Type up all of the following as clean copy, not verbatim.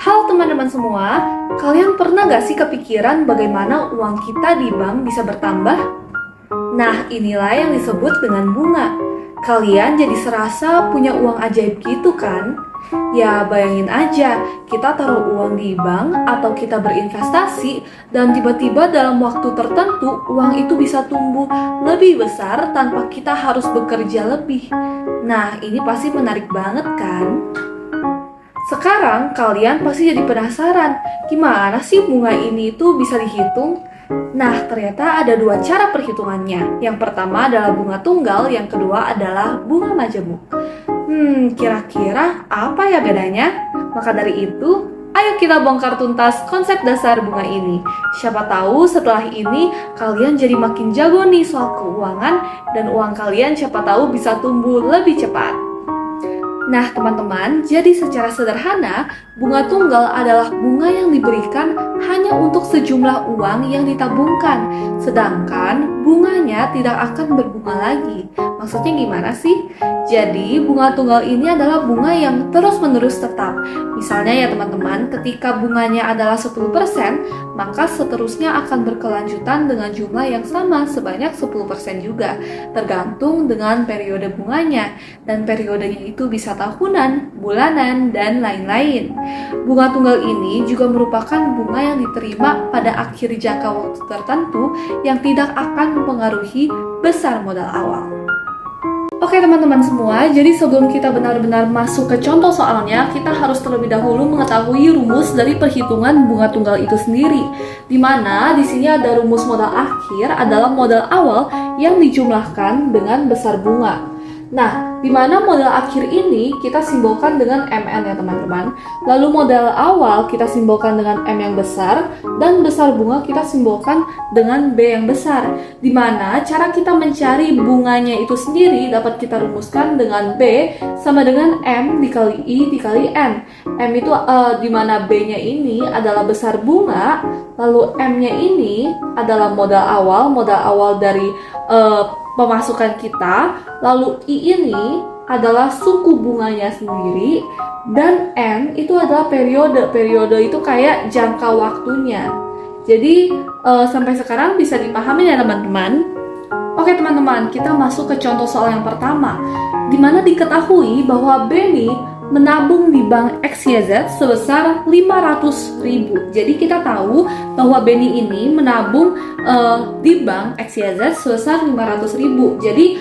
Halo teman-teman semua, kalian pernah gak sih kepikiran bagaimana uang kita di bank bisa bertambah? Nah, inilah yang disebut dengan bunga. Kalian jadi serasa punya uang ajaib gitu kan? Ya, bayangin aja, kita taruh uang di bank atau kita berinvestasi dan tiba-tiba dalam waktu tertentu uang itu bisa tumbuh lebih besar tanpa kita harus bekerja lebih. Nah, ini pasti menarik banget kan? Sekarang kalian pasti jadi penasaran, gimana sih bunga ini tuh bisa dihitung? Nah, ternyata ada dua cara perhitungannya. Yang pertama adalah bunga tunggal, yang kedua adalah bunga majemuk. Kira-kira apa ya bedanya? Maka dari itu, ayo kita bongkar tuntas konsep dasar bunga ini. Siapa tahu setelah ini kalian jadi makin jago nih soal keuangan dan uang kalian siapa tahu bisa tumbuh lebih cepat. Nah teman-teman, jadi secara sederhana, bunga tunggal adalah bunga yang diberikan hanya untuk sejumlah uang yang ditabungkan, sedangkan bunganya tidak akan berbunga lagi. Maksudnya gimana sih? Jadi bunga tunggal ini adalah bunga yang terus-menerus tetap. Misalnya ya teman-teman, ketika bunganya adalah 10%, maka seterusnya akan berkelanjutan dengan jumlah yang sama sebanyak 10% juga, tergantung dengan periode bunganya, dan periodenya itu bisa tahunan, bulanan, dan lain-lain. Bunga tunggal ini juga merupakan bunga yang diterima pada akhir jangka waktu tertentu yang tidak akan mempengaruhi besar modal awal. Oke teman-teman semua, jadi sebelum kita benar-benar masuk ke contoh soalnya, kita harus terlebih dahulu mengetahui rumus dari perhitungan bunga tunggal itu sendiri. Dimana di sini ada rumus modal akhir adalah modal awal yang dijumlahkan dengan besar bunga. Nah, di mana modal akhir ini kita simbolkan dengan MN ya teman-teman. Lalu modal awal kita simbolkan dengan M yang besar, dan besar bunga kita simbolkan dengan B yang besar. Di mana cara kita mencari bunganya itu sendiri dapat kita rumuskan dengan B sama dengan M dikali I dikali N. M itu di mana B-nya ini adalah besar bunga, lalu M-nya ini adalah modal awal dari pemasukan kita, lalu I ini adalah suku bunganya sendiri, dan N itu adalah periode itu kayak jangka waktunya. Jadi sampai sekarang bisa dipahami ya teman-teman? Oke teman-teman, kita masuk ke contoh soal yang pertama, di mana diketahui bahwa Benny menabung di bank XYZ sebesar 500.000. Jadi kita tahu bahwa Benny ini menabung di bank XYZ sebesar 500.000. Jadi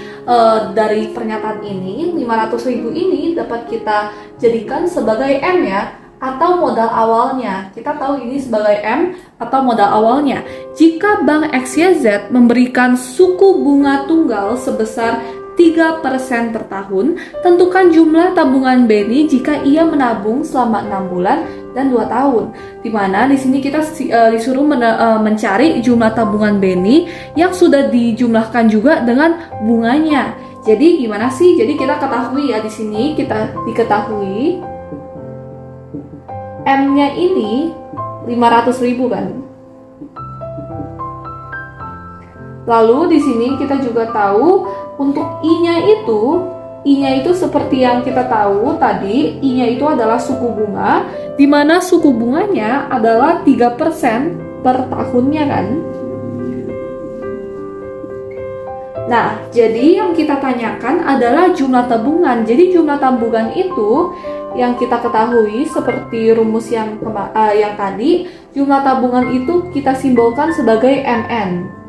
dari pernyataan ini 500.000 ini dapat kita jadikan sebagai M ya, atau modal awalnya. Kita tahu ini sebagai M atau modal awalnya. Jika bank XYZ memberikan suku bunga tunggal sebesar 3% per tahun, tentukan jumlah tabungan Benny jika ia menabung selama 6 bulan dan 2 tahun. Dimana di sini kita disuruh mencari jumlah tabungan Benny yang sudah dijumlahkan juga dengan bunganya. Jadi gimana sih? Jadi kita ketahui ya, di sini kita diketahui M-nya ini 500.000 kan. Lalu di sini kita juga tahu untuk I-nya itu seperti yang kita tahu tadi, I-nya itu adalah suku bunga, di mana suku bunganya adalah 3% per tahunnya kan. Nah, jadi yang kita tanyakan adalah jumlah tabungan. Jadi jumlah tabungan itu yang kita ketahui seperti rumus yang tadi, jumlah tabungan itu kita simbolkan sebagai MN.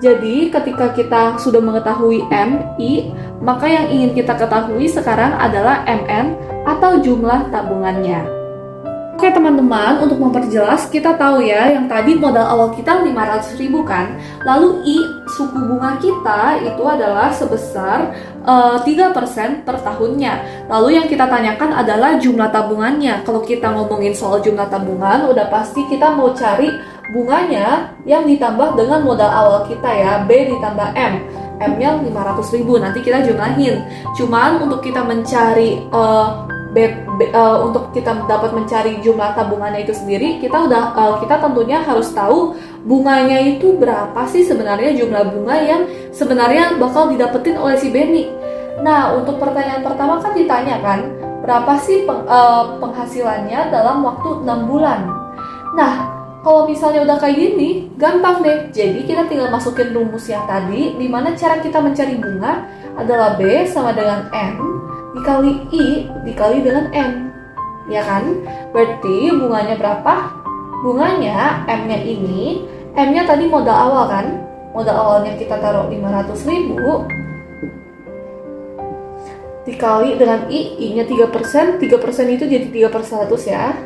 Jadi ketika kita sudah mengetahui M, I, maka yang ingin kita ketahui sekarang adalah MN atau jumlah tabungannya. Oke teman-teman, untuk memperjelas kita tahu ya, yang tadi modal awal kita 500.000 kan. Lalu I, suku bunga kita itu adalah sebesar 3% per tahunnya. Lalu yang kita tanyakan adalah jumlah tabungannya. Kalau kita ngomongin soal jumlah tabungan, udah pasti kita mau cari bunganya yang ditambah dengan modal awal kita ya, B ditambah M. M-nya 500.000, nanti kita jumlahin. Cuman untuk kita mencari untuk kita dapat mencari jumlah tabungannya itu sendiri, kita tentunya harus tahu bunganya itu berapa sih sebenarnya, jumlah bunga yang sebenarnya bakal didapetin oleh si Benny. Nah, untuk pertanyaan pertama kan ditanya kan, berapa sih penghasilannya dalam waktu 6 bulan. Nah, kalau misalnya udah kayak gini, gampang deh. Jadi kita tinggal masukin rumus yang tadi, di mana cara kita mencari bunga adalah B sama dengan N dikali I dikali dengan N. Ya kan? Berarti bunganya berapa? Bunganya M-nya ini, M-nya tadi modal awal kan? Modal awalnya kita taruh 500.000 dikali dengan I-nya 3%, 3% itu jadi 3/100 ya.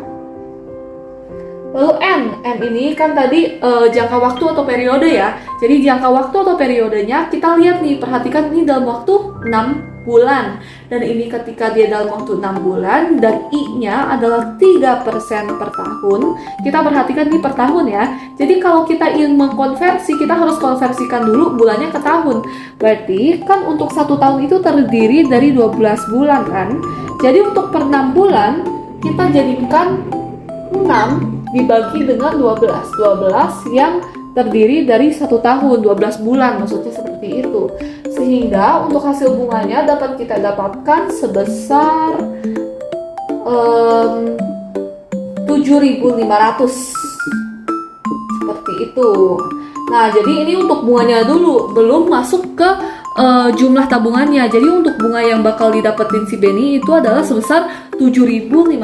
Lalu N ini kan tadi jangka waktu atau periode ya. Jadi jangka waktu atau periodenya kita lihat nih, perhatikan ini dalam waktu 6 bulan. Dan ini ketika dia dalam waktu 6 bulan dan I-nya adalah 3% per tahun. Kita perhatikan nih per tahun ya. Jadi kalau kita ingin mengkonversi, kita harus konversikan dulu bulannya ke tahun. Berarti kan untuk 1 tahun itu terdiri dari 12 bulan kan. Jadi untuk per 6 bulan kita jadikan 6 dibagi dengan 12 yang terdiri dari 1 tahun, 12 bulan maksudnya seperti itu. Sehingga untuk hasil bunganya dapat kita dapatkan sebesar 7.500 seperti itu. Nah, jadi ini untuk bunganya dulu, belum masuk ke jumlah tabungannya. Jadi untuk bunga yang bakal didapetin si Benny itu adalah sebesar 7.500.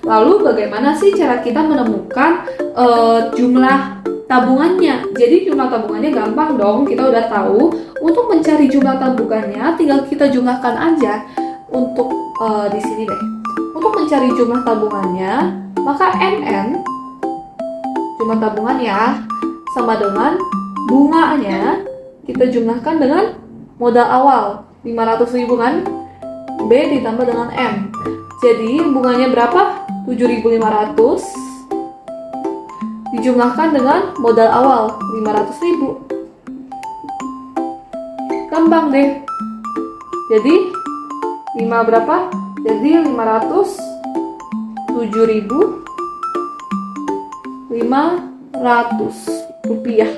Lalu bagaimana sih cara kita menemukan jumlah tabungannya? Jadi jumlah tabungannya gampang dong, kita udah tahu. Untuk mencari jumlah tabungannya tinggal kita jumlahkan aja. Untuk di sini deh. Untuk mencari jumlah tabungannya, maka NN jumlah tabungan ya sama dengan bunganya kita jumlahkan dengan modal awal 500.000 kan, B ditambah dengan M. Jadi bunganya berapa? 7.500 dijumlahkan dengan modal awal 500.000. Gampang deh. Jadi 5 berapa? Jadi 500 7.500 rupiah.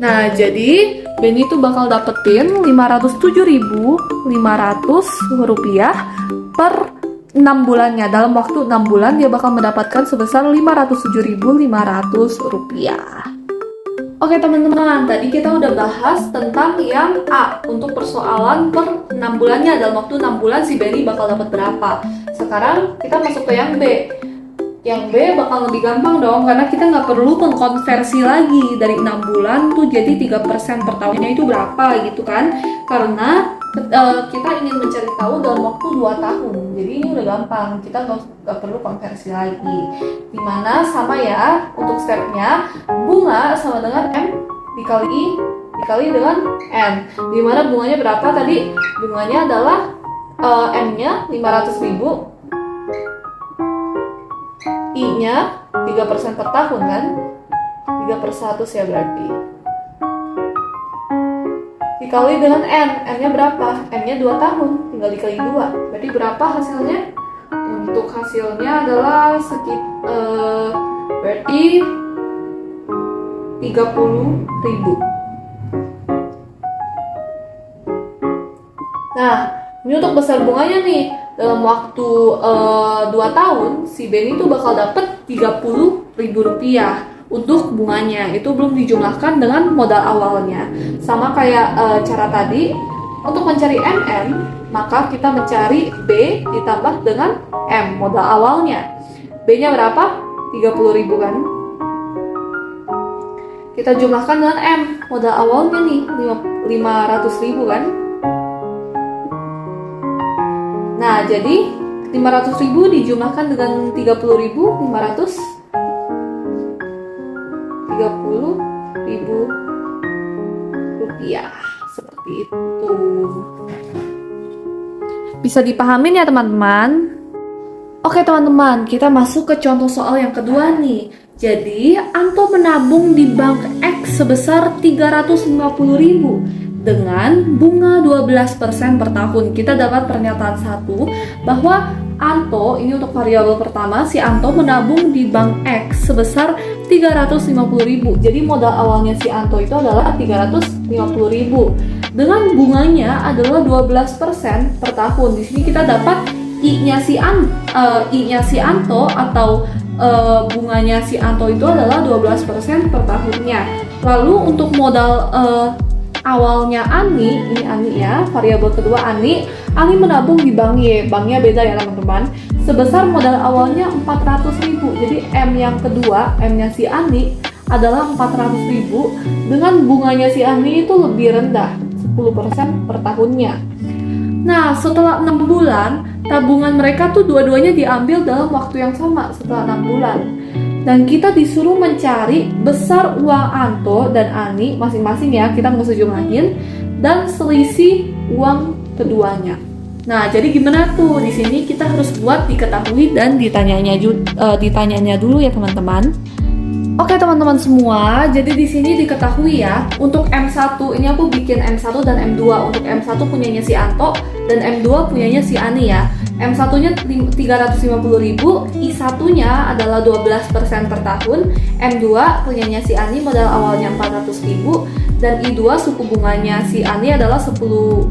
Nah, jadi Benny tuh bakal dapetin 507.500 rupiah per 6 bulannya. Dalam waktu 6 bulan dia bakal mendapatkan sebesar 507.500 rupiah. Oke teman-teman, tadi kita udah bahas tentang yang A untuk persoalan per 6 bulannya. Dalam waktu 6 bulan si Benny bakal dapat berapa. Sekarang kita masuk ke yang B. Yang B bakal lebih gampang dong, karena kita nggak perlu mengkonversi lagi dari 6 bulan tuh jadi 3% per tahunnya itu berapa gitu kan. Karena kita ingin mencari tahu dalam waktu 2 tahun. Jadi ini udah gampang, kita nggak perlu konversi lagi. Dimana sama ya, untuk stepnya bunga sama dengan M dikali I dikali dengan N. Dimana bunganya berapa tadi? Bunganya adalah M-nya 500.000, I-nya 3% per tahun kan? 3/100 ya berarti. Dikali dengan N, N-nya berapa? N-nya 2 tahun, tinggal dikali 2. Berarti berapa hasilnya? Untuk hasilnya adalah berarti 30.000. Nah, ini untuk besar bunganya nih. Dalam waktu 2 tahun, si Benny tuh bakal dapet 30.000 rupiah untuk bunganya. Itu belum dijumlahkan dengan modal awalnya. Sama kayak cara tadi, untuk mencari NN, maka kita mencari B ditambah dengan M, modal awalnya. B-nya berapa? 30.000 kan? Kita jumlahkan dengan M, modal awalnya nih, 500.000 kan? Nah, jadi 500.000 dijumlahkan dengan 30.000, 30.000 rupiah. Seperti itu. Bisa dipahamin ya teman-teman? Oke teman-teman, kita masuk ke contoh soal yang kedua nih. Jadi, Anto menabung di bank X sebesar 350.000 dengan bunga 12% per tahun. Kita dapat pernyataan 1 bahwa Anto, ini untuk variabel pertama, si Anto menabung di bank X sebesar 350.000. Jadi modal awalnya si Anto itu adalah 350.000. Dengan bunganya adalah 12% per tahun. Di sini kita dapat I-nya si Anto atau bunganya si Anto itu adalah 12% per tahunnya. Lalu untuk modal awalnya Ani, ini Ani ya, variabel kedua Ani menabung di bank Y, banknya beda ya teman-teman, sebesar modal awalnya 400.000. Jadi M yang kedua, M-nya si Ani adalah 400.000, dengan bunganya si Ani itu lebih rendah, 10% per tahunnya. Nah, setelah 6 bulan, tabungan mereka tuh dua-duanya diambil dalam waktu yang sama setelah 6 bulan. Dan kita disuruh mencari besar uang Anto dan Ani masing-masing ya, kita mesti jumlahin, dan selisih uang keduanya. Nah, jadi gimana tuh? Di sini kita harus buat diketahui dan ditanyanya dulu ya teman-teman. Oke teman-teman semua, jadi di sini diketahui ya, untuk M1 ini aku bikin M1 dan M2. Untuk M1 punyanya si Anto dan M2 punyanya si Ani ya. M1-nya 350.000, I1-nya adalah 12% per tahun, M2 punyanya si Ani modal awalnya 400.000, dan I2 suku bunganya si Ani adalah 10%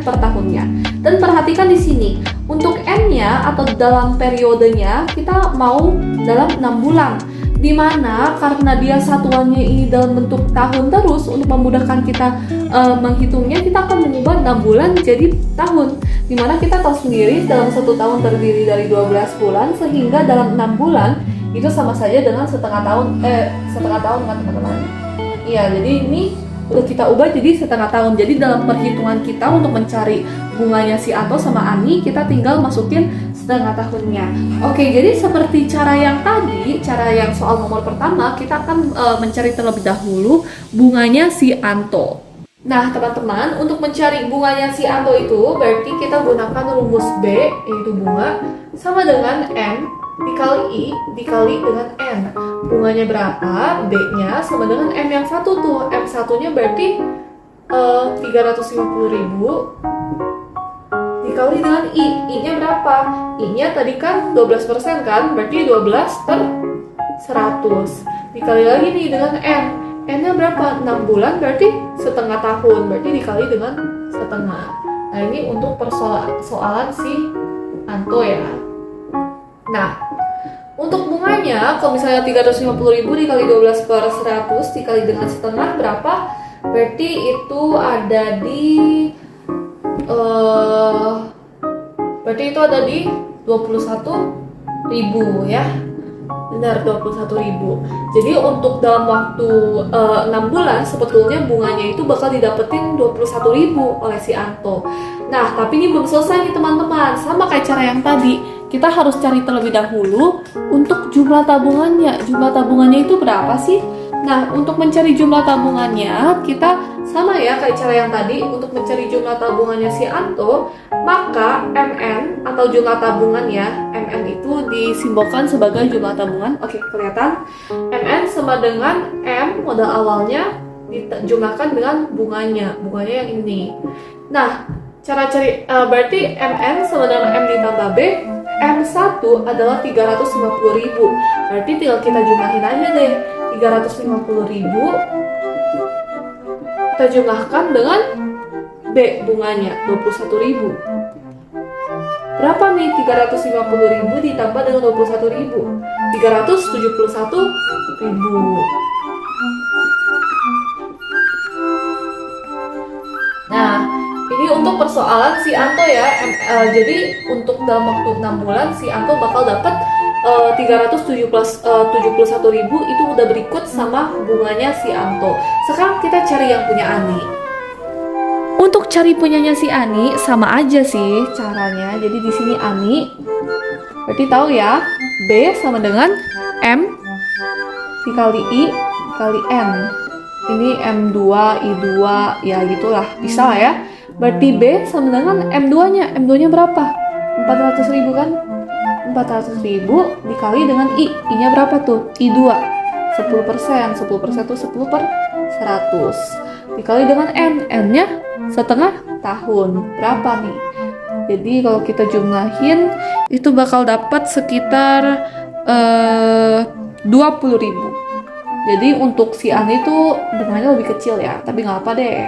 per tahunnya. Dan perhatikan di sini, untuk M-nya atau dalam periodenya kita mau dalam 6 bulan. Dimana karena dia satuannya ini dalam bentuk tahun terus, untuk memudahkan kita menghitungnya, kita akan mengubah 6 bulan jadi tahun. Dimana kita tahu sendiri dalam 1 tahun terdiri dari 12 bulan, sehingga dalam 6 bulan itu sama saja dengan setengah tahun kan teman-teman. Iya, jadi ini udah kita ubah jadi setengah tahun. Jadi dalam perhitungan kita untuk mencari bunganya si Anto sama Ani, kita tinggal masukin setengah tahunnya. Oke, jadi seperti cara yang tadi, cara yang soal nomor pertama, kita akan mencari terlebih dahulu bunganya si Anto. Nah teman-teman, untuk mencari bunganya si Anto itu berarti kita gunakan rumus B, yaitu bunga sama dengan M dikali I dikali dengan N. Bunganya berapa? B-nya sama dengan M yang satu tuh. M satunya berarti 350.000 dikali dengan I. I-nya berapa? I-nya tadi kan 12% kan? Berarti 12 per 100. Dikali lagi nih dengan N. N-nya berapa? 6 bulan berarti setengah tahun. Berarti dikali dengan setengah. Nah ini untuk persoalan si Anto ya. Nah, untuk bunganya, kalau misalnya 350.000 dikali 12 per 100 dikali dengan setengah berapa? Berarti itu ada di berarti itu ada di 21.000 ya. Benar, 21.000. Jadi untuk dalam waktu 6 bulan sebetulnya bunganya itu bakal didapetin 21.000 oleh si Anto. Nah, tapi ini belum selesai nih teman-teman. Sama kayak cara yang tadi, kita harus cari terlebih dahulu untuk jumlah tabungannya. Jumlah tabungannya itu berapa sih? Nah, untuk mencari jumlah tabungannya, kita sama ya kayak cara yang tadi. Untuk mencari jumlah tabungannya si Anto, maka MN atau jumlah tabungan ya, MN itu disimbolkan sebagai jumlah tabungan. Oke, kelihatan? MN sama dengan M, modal awalnya, dijumlahkan dengan bunganya yang ini. Nah, cara cari, berarti MN sama dengan M ditambah B, M1 adalah 350.000. Berarti tinggal kita jumlahin aja deh. 350.000 kita jumlahkan dengan B bunganya 21.000. Berapa nih 350.000 ditambah dengan 21.000? 371.000. Nah, ini untuk persoalan si Anto ya. Jadi untuk dalam waktu 6 bulan si Anto bakal dapat 371.000 itu udah berikut sama bunganya si Anto. Sekarang kita cari yang punya Ani. Untuk cari punyanya si Ani sama aja sih caranya. Jadi di sini Ani, berarti tahu ya, B sama dengan M dikali I dikali N. Ini M2, I2, ya gitulah, bisa lah ya. Berarti B sama dengan M2-nya. M2-nya berapa? 400.000 kan? 400.000 dikali dengan I. I-nya berapa tuh? I2. 10%. 10% itu 10 per 100. Dikali dengan N. N-nya setengah tahun. Berapa nih? Jadi kalau kita jumlahin itu bakal dapat sekitar 20.000. Jadi untuk si Ani tuh bunganya lebih kecil ya, tapi nggak apa deh.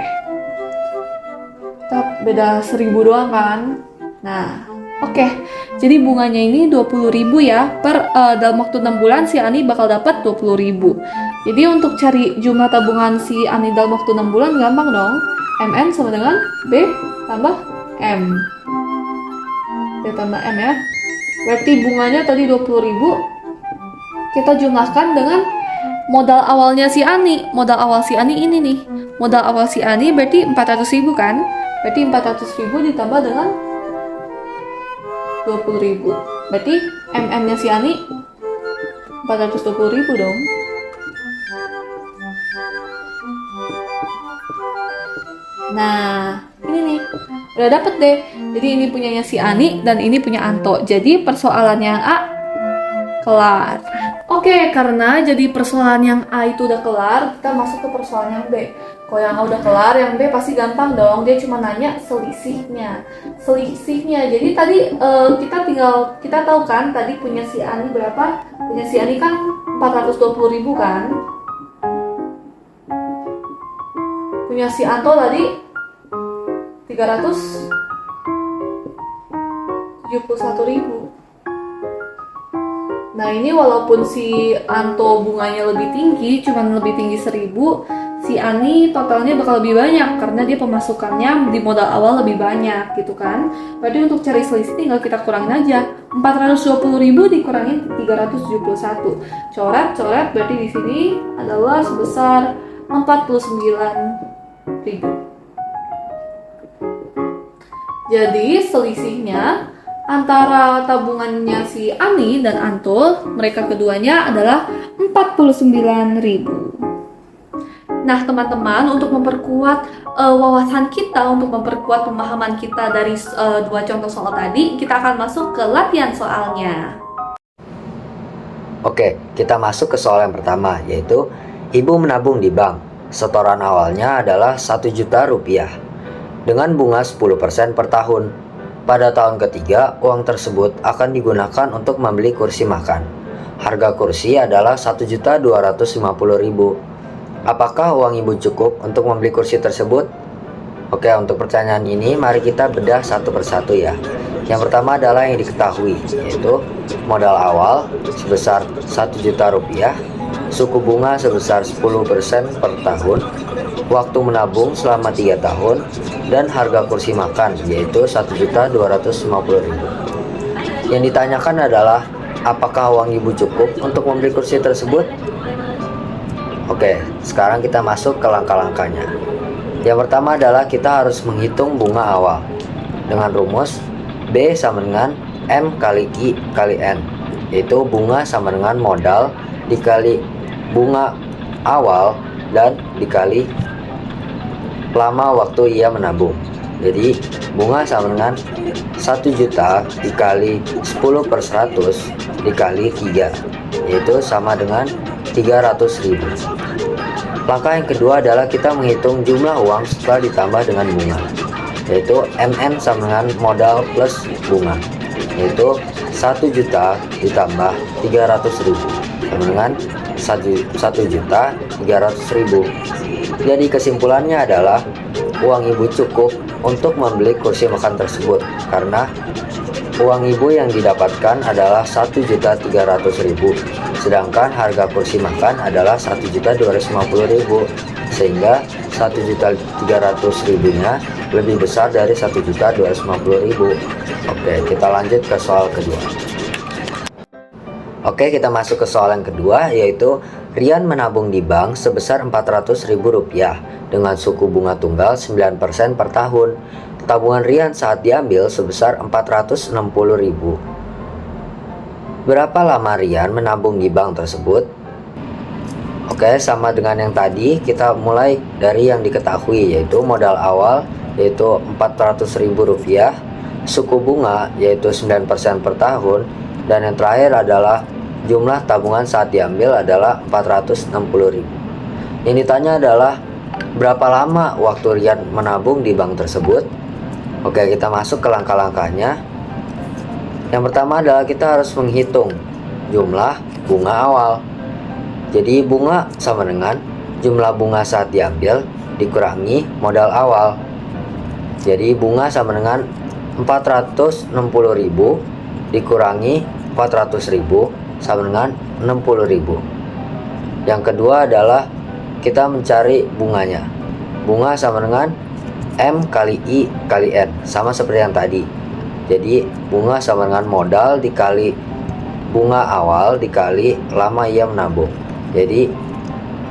Kita beda 1.000 doang kan. Nah, oke. Jadi bunganya ini 20.000 ya. Dalam waktu 6 bulan si Ani bakal dapat 20.000. Jadi untuk cari jumlah tabungan si Ani dalam waktu 6 bulan gampang dong. MN sama dengan B tambah M. B tambah M ya. Berarti bunganya tadi 20.000. Kita jumlahkan dengan modal awalnya si Ani. Modal awal si Ani ini nih. Modal awal si Ani berarti 400.000 kan? Berarti 400.000 ditambah dengan 20.000. Berarti MM-nya si Ani 420.000 dong. Nah, ini nih. Udah dapet deh. Jadi ini punyanya si Ani dan ini punya Anto. Jadi persoalan yang A kelar. Oke, karena jadi persoalan yang A itu udah kelar, kita masuk ke persoalan yang B. Kalau yang A udah kelar, yang B pasti gampang dong. Dia cuma nanya selisihnya. Jadi tadi kita tahu kan tadi punya si Ani berapa? Punya si Ani kan 420.000 kan? Punya si Anto tadi 371.000. Nah ini walaupun si Anto bunganya lebih tinggi, cuman lebih tinggi 1.000, si Ani totalnya bakal lebih banyak karena dia pemasukannya di modal awal lebih banyak gitu kan. Berarti untuk cari selisih tinggal kita kurangin aja. 420.000 dikurangin 371. Coret berarti di sini adalah sebesar 49.000. Jadi selisihnya antara tabungannya si Ani dan Anto, mereka keduanya adalah 49.000. Nah teman-teman, untuk memperkuat wawasan kita, untuk memperkuat pemahaman kita dari dua contoh soal tadi, kita akan masuk ke latihan soalnya. Oke, kita masuk ke soal yang pertama, yaitu ibu menabung di bank. Setoran awalnya adalah 1 juta rupiah dengan bunga 10% per tahun. Pada tahun ketiga, uang tersebut akan digunakan untuk membeli kursi makan. Harga kursi adalah 1.250.000. Apakah uang ibu cukup untuk membeli kursi tersebut? Oke, untuk pertanyaan ini mari kita bedah satu persatu ya. Yang pertama adalah yang diketahui, yaitu modal awal sebesar 1 juta rupiah, suku bunga sebesar 10% per tahun, waktu menabung selama 3 tahun, dan harga kursi makan yaitu 1.250.000. Yang ditanyakan adalah apakah uang ibu cukup untuk membeli kursi tersebut? Oke, sekarang kita masuk ke langkah-langkahnya. Yang pertama adalah kita harus menghitung bunga awal dengan rumus B sama dengan M kali I kali N, yaitu bunga sama dengan modal dikali bunga awal dan dikali lama waktu ia menabung. Jadi bunga sama dengan 1 juta dikali 10 per 100 dikali 3, yaitu sama dengan 300.000. Langkah yang kedua adalah kita menghitung jumlah uang setelah ditambah dengan bunga, yaitu MN sama dengan modal plus bunga, yaitu 1 juta ditambah 300.000 sama dengan 1.300.000. Jadi kesimpulannya adalah uang ibu cukup untuk membeli kursi makan tersebut karena uang ibu yang didapatkan adalah 1.300.000, sedangkan harga kursi makan adalah 1.250.000, sehingga 1.300.000-nya lebih besar dari 1.250.000. Oke, kita lanjut ke soal kedua. Oke, kita masuk ke soal yang kedua, yaitu Rian menabung di bank sebesar Rp400.000 dengan suku bunga tunggal 9% per tahun. Tabungan Rian saat diambil sebesar Rp460.000. Berapa lama Rian menabung di bank tersebut? Oke, sama dengan yang tadi, kita mulai dari yang diketahui, yaitu modal awal yaitu Rp400.000, suku bunga yaitu 9% per tahun, dan yang terakhir adalah jumlah tabungan saat diambil adalah Rp460.000. Yang ditanya adalah berapa lama waktu Rian menabung di bank tersebut? Oke, kita masuk ke langkah-langkahnya. Yang pertama adalah kita harus menghitung jumlah bunga awal. Jadi bunga sama dengan jumlah bunga saat diambil dikurangi modal awal. Jadi bunga sama dengan 460.000 dikurangi 400.000 sama dengan 60.000. Yang kedua adalah kita mencari bunganya. Bunga sama dengan M kali I kali N, sama seperti yang tadi. Jadi bunga sama dengan modal dikali bunga awal dikali lama ia menabung. Jadi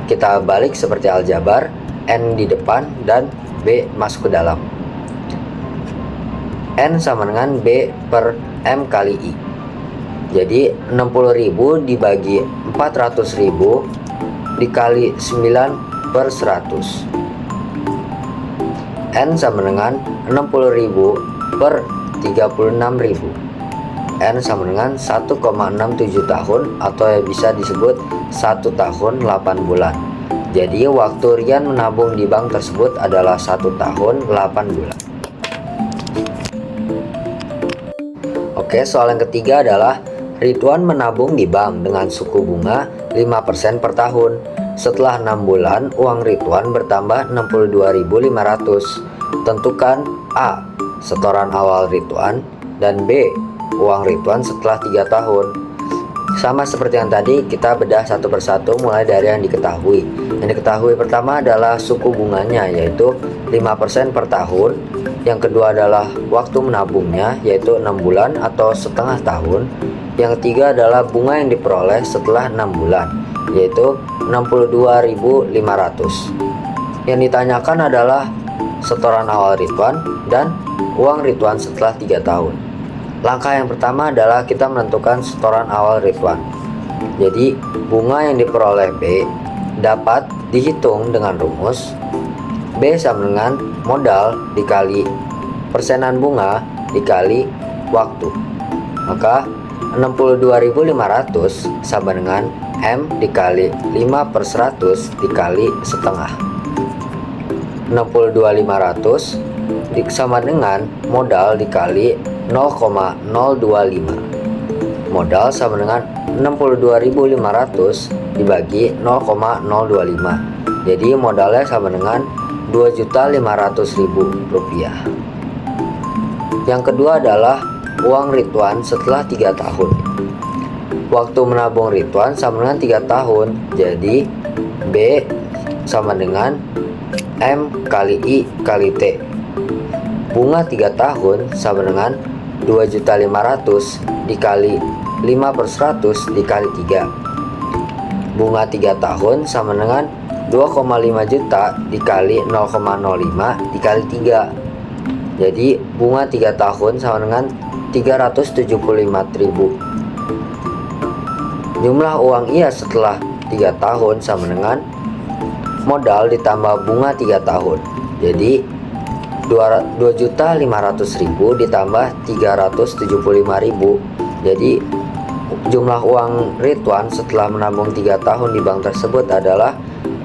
kita balik seperti aljabar, N di depan dan B masuk ke dalam. N sama dengan B per M kali I. Jadi 60.000 dibagi 400.000 dikali 9 per 100. N sama dengan 60.000 per 36.000. N sama dengan 1,67 tahun atau yang bisa disebut 1 tahun 8 bulan. Jadi waktu Rian menabung di bank tersebut adalah 1 tahun 8 bulan. Oke, soal yang ketiga adalah Ridwan menabung di bank dengan suku bunga 5% per tahun. Setelah 6 bulan, uang Ridwan bertambah 62.500. Tentukan A. Setoran awal Ridwan, dan B. Uang Ridwan setelah 3 tahun. Sama seperti yang tadi, kita bedah satu persatu mulai dari yang diketahui. Yang diketahui pertama adalah suku bunganya, yaitu 5% per tahun. Yang kedua adalah waktu menabungnya, yaitu 6 bulan atau setengah tahun. Yang ketiga adalah bunga yang diperoleh setelah 6 bulan, yaitu 62.500. Yang ditanyakan adalah setoran awal Ridwan dan uang Ridwan setelah 3 tahun. Langkah yang pertama adalah kita menentukan setoran awal Ridwan. Jadi bunga yang diperoleh B dapat dihitung dengan rumus B sama dengan modal dikali persenan bunga dikali waktu. Maka 62.500 sama dengan M dikali 5 per 100 dikali setengah. 62.500 sama dengan modal dikali 0,025. Modal sama dengan 62.500 dibagi 0,025. Jadi modalnya sama dengan 2.500.000 rupiah. Yang kedua adalah uang Ridwan setelah 3 tahun. Waktu menabung Ridwan sama dengan 3 tahun. Jadi B sama dengan M kali I kali T. Bunga 3 tahun sama dengan 2.500.000 dikali 5 per 100 dikali 3. Bunga 3 tahun sama dengan 2,5 juta dikali 0,05 dikali 3. Jadi bunga 3 tahun sama dengan 375.000. Jumlah uang ia setelah 3 tahun sama dengan modal ditambah bunga 3 tahun. Jadi 2.500.000 ditambah 375.000. Jadi jumlah uang Ridwan setelah menabung 3 tahun di bank tersebut adalah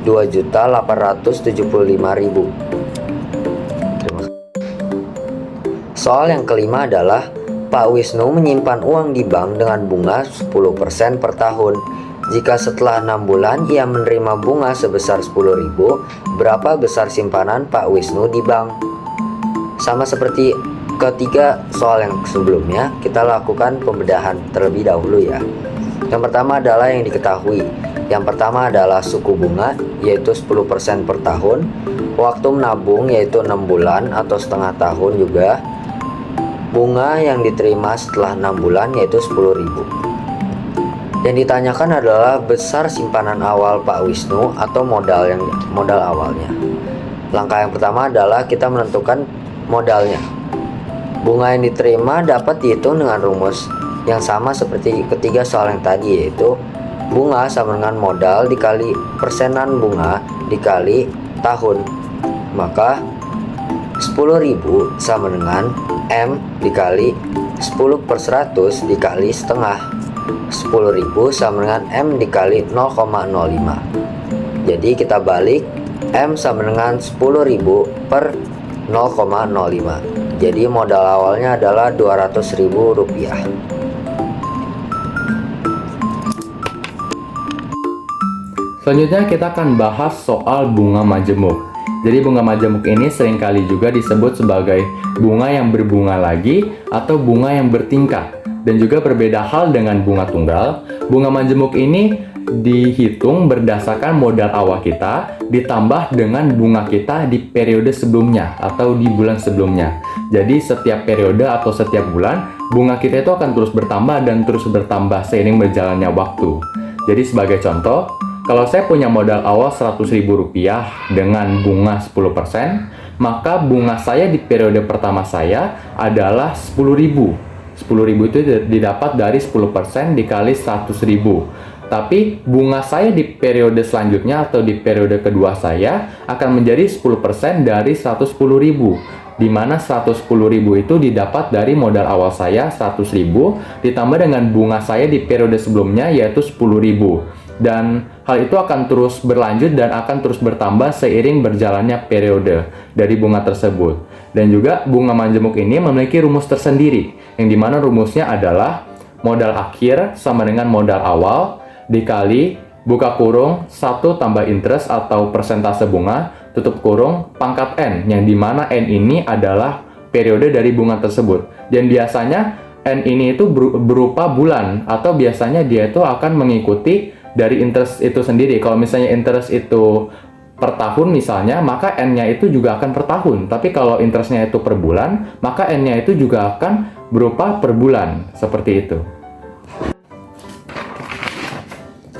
2.875.000. Soal yang kelima adalah Pak Wisnu menyimpan uang di bank dengan bunga 10% per tahun. Jika setelah 6 bulan ia menerima bunga sebesar 10.000, berapa besar simpanan Pak Wisnu di bank? Sama seperti ketiga soal yang sebelumnya, kita lakukan pembedahan terlebih dahulu ya. Yang pertama adalah yang diketahui. Yang pertama adalah suku bunga, yaitu 10% per tahun. Waktu menabung yaitu 6 bulan atau setengah tahun juga. Bunga yang diterima setelah 6 bulan yaitu 10.000. Yang ditanyakan adalah besar simpanan awal Pak Wisnu atau modal awalnya. Langkah yang pertama adalah kita menentukan modalnya. Bunga yang diterima dapat dihitung dengan rumus yang sama seperti ketiga soal yang tadi, yaitu bunga sama dengan modal dikali persenan bunga dikali tahun. Maka 10.000 sama dengan M dikali 10 per 100 dikali setengah. 10.000 sama dengan M dikali 0,05. Jadi kita balik, M sama dengan 10.000 per 0,05. Jadi modal awalnya adalah Rp200.000. Selanjutnya kita akan bahas soal bunga majemuk. Jadi bunga majemuk ini seringkali juga disebut sebagai bunga yang berbunga lagi atau bunga yang bertingkat. Dan juga berbeda hal dengan bunga tunggal. Bunga majemuk ini dihitung berdasarkan modal awal kita ditambah dengan bunga kita di periode sebelumnya atau di bulan sebelumnya. Jadi setiap periode atau setiap bulan bunga kita itu akan terus bertambah dan terus bertambah seiring berjalannya waktu. Jadi sebagai contoh, kalau saya punya modal awal Rp100.000 dengan bunga 10%, maka bunga saya di periode pertama saya adalah Rp10.000. Rp10.000 itu didapat dari 10% dikali Rp100.000. Tapi bunga saya di periode selanjutnya atau di periode kedua saya akan menjadi 10% dari Rp110.000, di mana Rp110.000 itu didapat dari modal awal saya Rp100.000 ditambah dengan bunga saya di periode sebelumnya yaitu Rp10.000. Dan hal itu akan terus berlanjut dan akan terus bertambah seiring berjalannya periode dari bunga tersebut. Dan juga bunga majemuk ini memiliki rumus tersendiri, yang dimana rumusnya adalah modal akhir sama dengan modal awal dikali buka kurung 1 tambah interest atau persentase bunga tutup kurung pangkat N, yang dimana N ini adalah periode dari bunga tersebut. Dan biasanya N ini itu berupa bulan, atau biasanya dia itu akan mengikuti dari interest itu sendiri. Kalau misalnya interest itu per tahun misalnya, maka N-nya itu juga akan per tahun. Tapi kalau interestnya itu per bulan, maka N-nya itu juga akan berupa per bulan, seperti itu.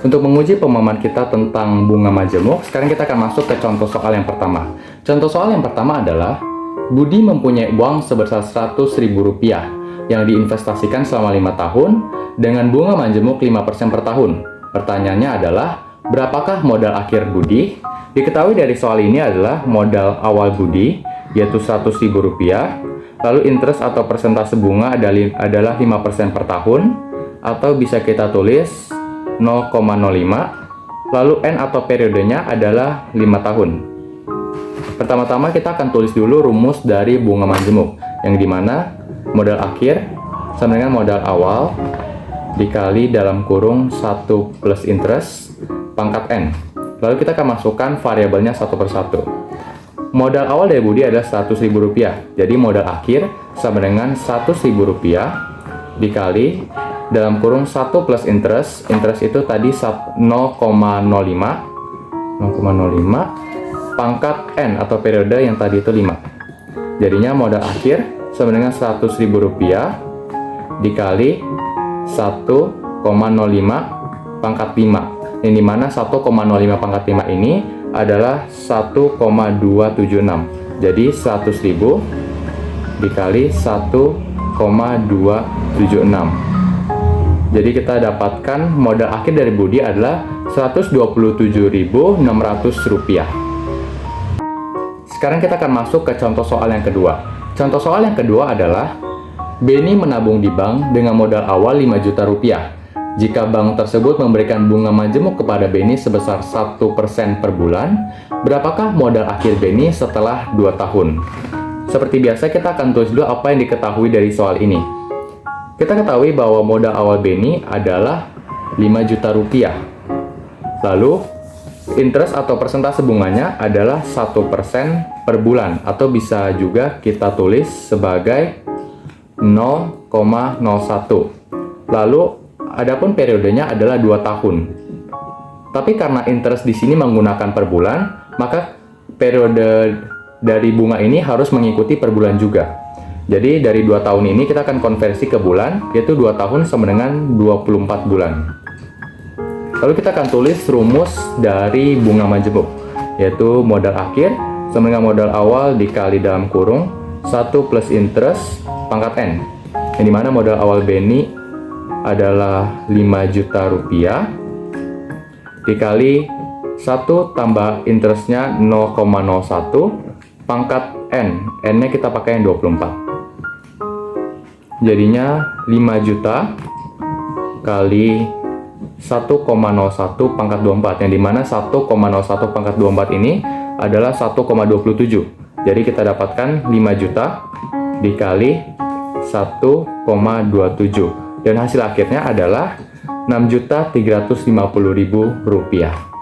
Untuk menguji pemahaman kita tentang bunga majemuk, sekarang kita akan masuk ke contoh soal yang pertama. Contoh soal yang pertama adalah, Budi mempunyai uang sebesar Rp100.000 yang diinvestasikan selama 5 tahun dengan bunga majemuk 5% per tahun. Pertanyaannya adalah, berapakah modal akhir Budi? Diketahui dari soal ini adalah modal awal Budi, yaitu Rp100.000, lalu interest atau persentase bunga adalah 5% per tahun, atau bisa kita tulis 0,05, lalu N atau periodenya adalah 5 tahun. Pertama-tama kita akan tulis dulu rumus dari bunga majemuk, yang dimana modal akhir sama dengan modal awal dikali dalam kurung 1 plus interest pangkat N. Lalu kita akan masukkan variabelnya satu persatu. Modal awal dari Budi adalah Rp100.000. Jadi modal akhir sama dengan Rp100.000 dikali dalam kurung 1 plus interest. Interest itu tadi 0,05 pangkat N atau periode yang tadi itu 5. Jadinya modal akhir sama dengan Rp100.000 dikali 1,05 pangkat 5, yang dimana 1,05 pangkat 5 ini adalah 1,276. Jadi 100.000 dikali 1,276. Jadi kita dapatkan modal akhir dari Budi adalah Rp127.600. Sekarang kita akan masuk ke contoh soal yang kedua. Contoh soal yang kedua adalah, Beni menabung di bank dengan modal awal Rp5 juta. Jika bank tersebut memberikan bunga majemuk kepada Beni sebesar 1% per bulan, berapakah modal akhir Beni setelah 2 tahun? Seperti biasa, kita akan tulis dulu apa yang diketahui dari soal ini. Kita ketahui bahwa modal awal Beni adalah Rp5 juta. Lalu, interest atau persentase bunganya adalah 1% per bulan, atau bisa juga kita tulis sebagai 0,01. Lalu adapun periodenya adalah 2 tahun. Tapi karena interest di sini menggunakan per bulan, maka periode dari bunga ini harus mengikuti per bulan juga. Jadi dari 2 tahun ini kita akan konversi ke bulan, yaitu 2 tahun sama dengan 24 bulan. Lalu kita akan tulis rumus dari bunga majemuk, yaitu modal akhir sama dengan modal awal dikali dalam kurung 1 plus interest pangkat N, yang dimana modal awal Beni adalah Rp5 juta dikali 1 tambah interestnya 0,01 pangkat N. N-nya kita pakai yang 24. Jadinya 5 juta kali 1,01 pangkat 24, yang dimana 1,01 pangkat 24 ini adalah 1,27. Jadi kita dapatkan 5 juta dikali 1,27 dan hasil akhirnya adalah 6.350.000 rupiah.